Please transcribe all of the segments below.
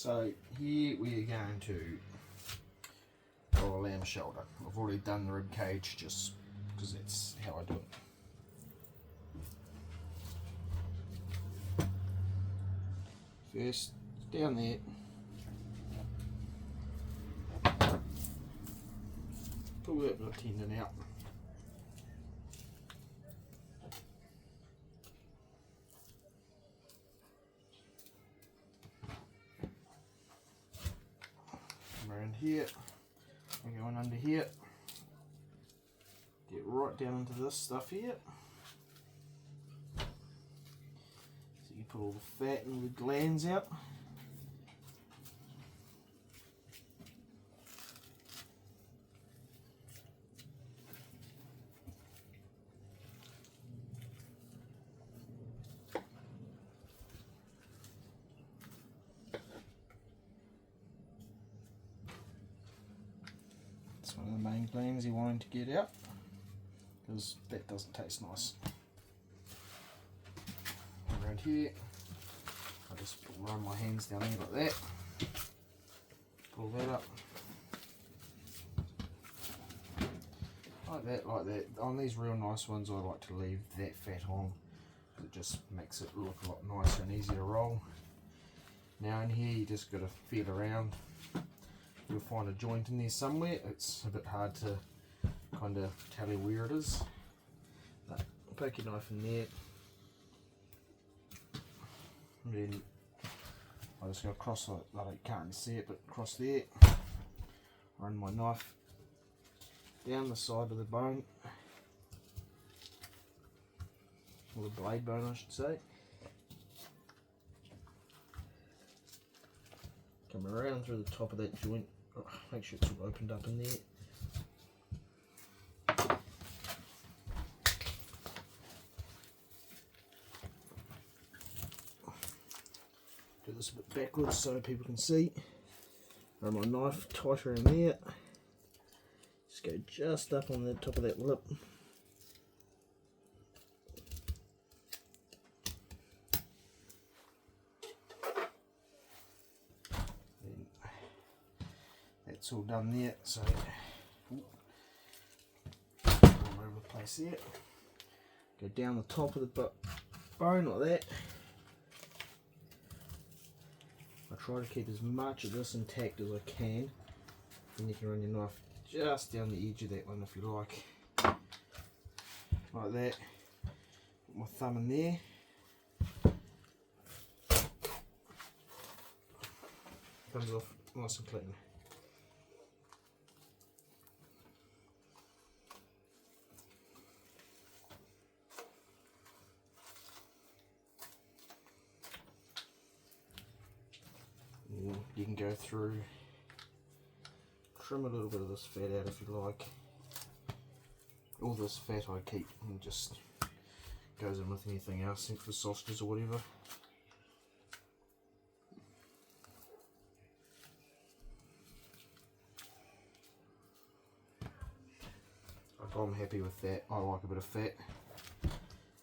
So here we are going to draw a lamb shoulder. I've already done the rib cage just because that's how I do it. First, down there. Pull that little tendon out. Around here, I'm going under here, get right down into this stuff here, so you put all the fat and the glands out. One of the main glands you're wanting to get out, because that doesn't taste nice. Around here, I just run my hands down there like that, pull that up, like that. On these real nice ones I like to leave that fat on, because it just makes it look a lot nicer and easier to roll. Now in here you just got to feel around. You'll find a joint in there somewhere. It's a bit hard to kind of tell you where it is, but poke your knife in there, and then I just go across, I can't really see it, but across there, run my knife down the side of the bone, or the blade bone I should say, come around through the top of that joint. Oh, make sure it's all opened up in there. Do this a bit backwards so people can see. Run my knife tighter in there. Just go just up on the top of that lip. It's all done there, so all over the place there. Go down the top of the bone like that. I try to keep as much of this intact as I can. Then you can run your knife just down the edge of that one if you like. Like that. Put my thumb in there. Comes off nice and clean. You can go through, trim a little bit of this fat out if you like. All this fat I keep and just goes in with anything else, think for sausages or whatever. If I'm happy with that, I like a bit of fat,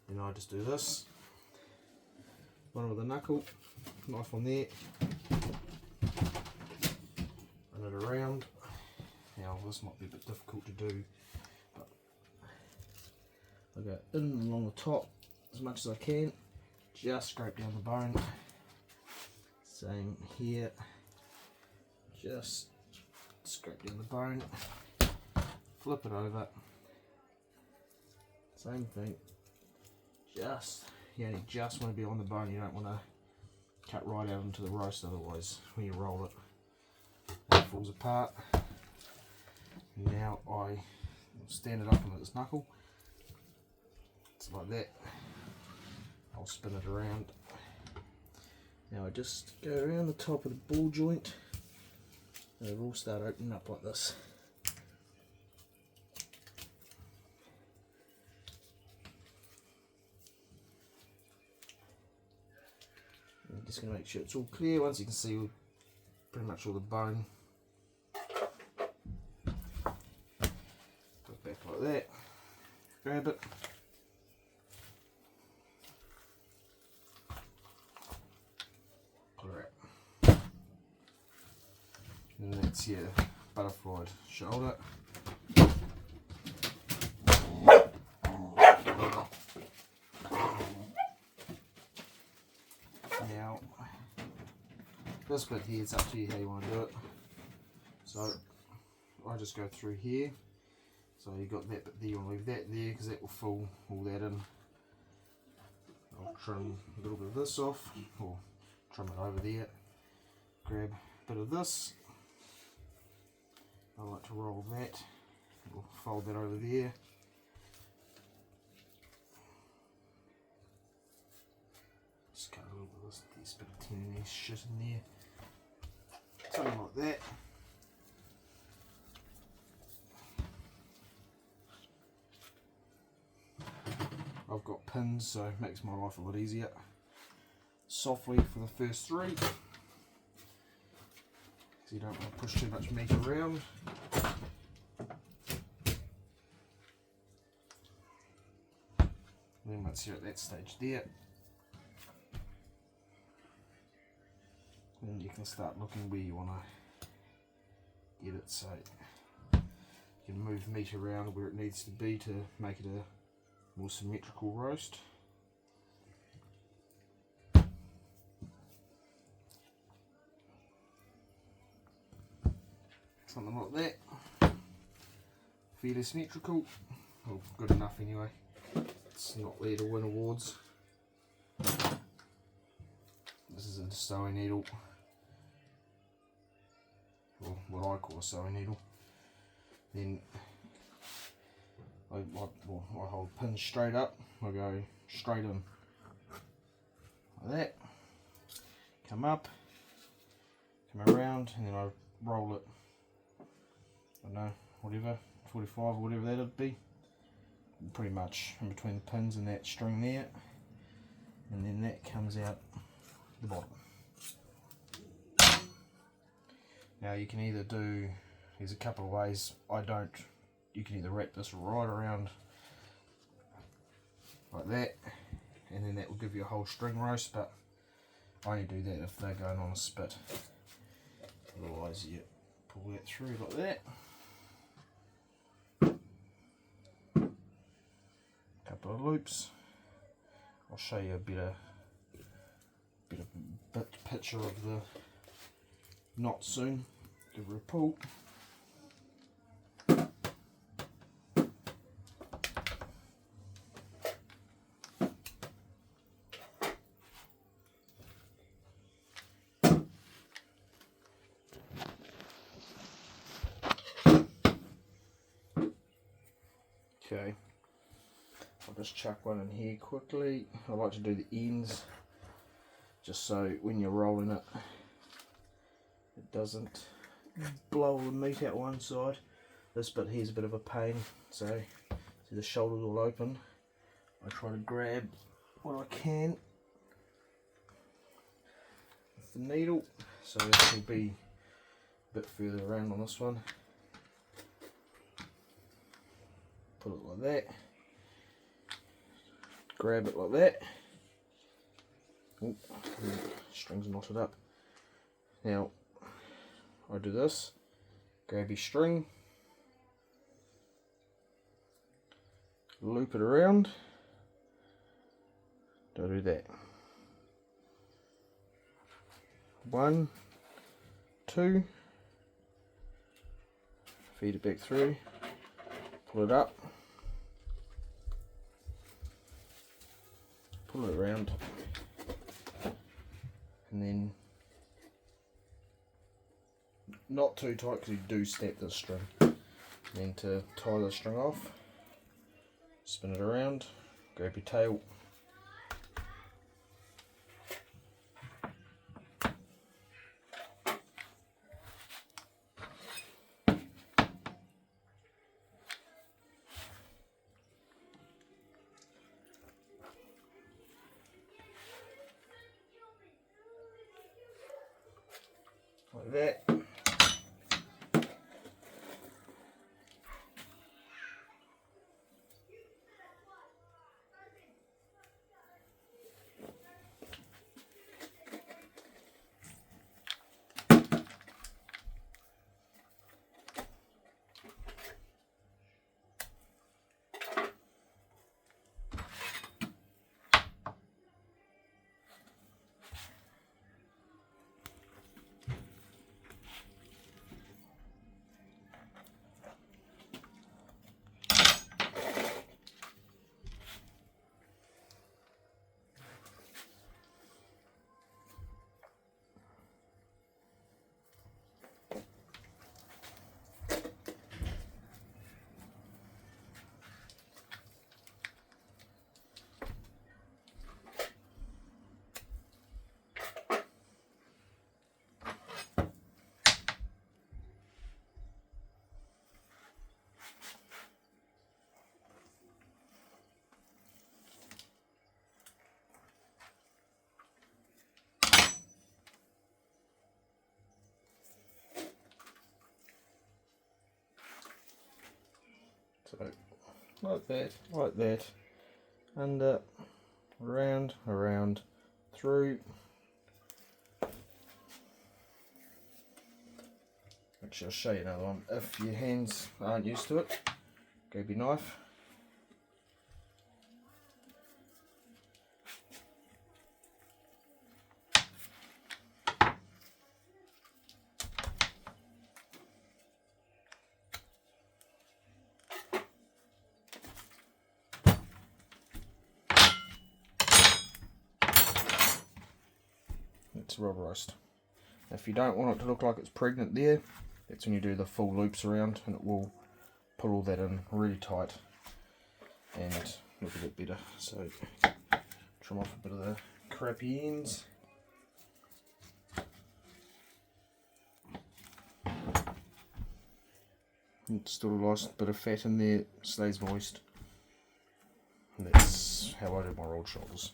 then I just do this. One with a knuckle, knife on there. Run it around. Now this might be a bit difficult to do, but I go in along the top as much as I can, just scrape down the bone. Same here, just scrape down the bone, flip it over. Same thing, you only just want to be on the bone, you don't want to cut right out into the roast, otherwise when you roll it, it falls apart. Now I stand it up on its knuckle, it's like that. I'll spin it around. Now I just go around the top of the ball joint and it'll all start opening up like this. I'm just going to make sure it's all clear. Once you can see pretty much all the bone, put it back like that, grab it, pull her out. And that's your butterflied shoulder. Now, this bit here, it's up to you how you want to do it. So, I just go through here. So you've got that bit there, you want to leave that there because that will fill all that in. I'll trim a little bit of this off, or trim it over there. Grab a bit of this. I like to roll that. We'll fold that over there. Just cut a little bit of this bit of teeny shit in there. Something like that. I've got pins, so it makes my life a lot easier. Softly for the first 3. So you don't want to push too much meat around. And then once you're at that stage there, then you can start looking where you want to get it, so you can move meat around where it needs to be to make it a more symmetrical roast. Something like that. Fairly symmetrical. Well, good enough anyway. It's not there to win awards. This is a sewing needle. Or what I call a sewing needle. Then I hold pins straight up, I go straight in like that, come up, come around, and then I roll it, I don't know, whatever, 45 or whatever that'd be, pretty much in between the pins and that string there, and then that comes out the bottom. Now you can either do, there's a couple of ways, you can either wrap this right around like that, and then that will give you a whole string roast, but I only do that if they're going on a spit. Otherwise you pull that through like that. Couple of loops. I'll show you a better picture of the knot soon. Give her a pull. Okay, I'll just chuck one in here quickly. I like to do the ends just so when you're rolling it, it doesn't blow the meat out one side. This bit here's a bit of a pain, so see the shoulders all open. I try to grab what I can with the needle, so this will be a bit further around on this one. Put it like that, grab it like that. Oh, string's knotted up. Now I do this, grab your string, loop it around, do that. 1, 2, feed it back through, pull it up, pull it around, and then not too tight because you do snap the string. And then to tie the string off, spin it around, grab your tail, like that. So like that, under, around, through. Actually, I'll show you another one. If your hands aren't used to it, grab your knife. It's rubberized. If you don't want it to look like it's pregnant there, that's when you do the full loops around, and it will pull all that in really tight and look a bit better. So trim off a bit of the crappy ends. It's still a nice bit of fat in there, stays moist. And that's how I do my rolled shoulders.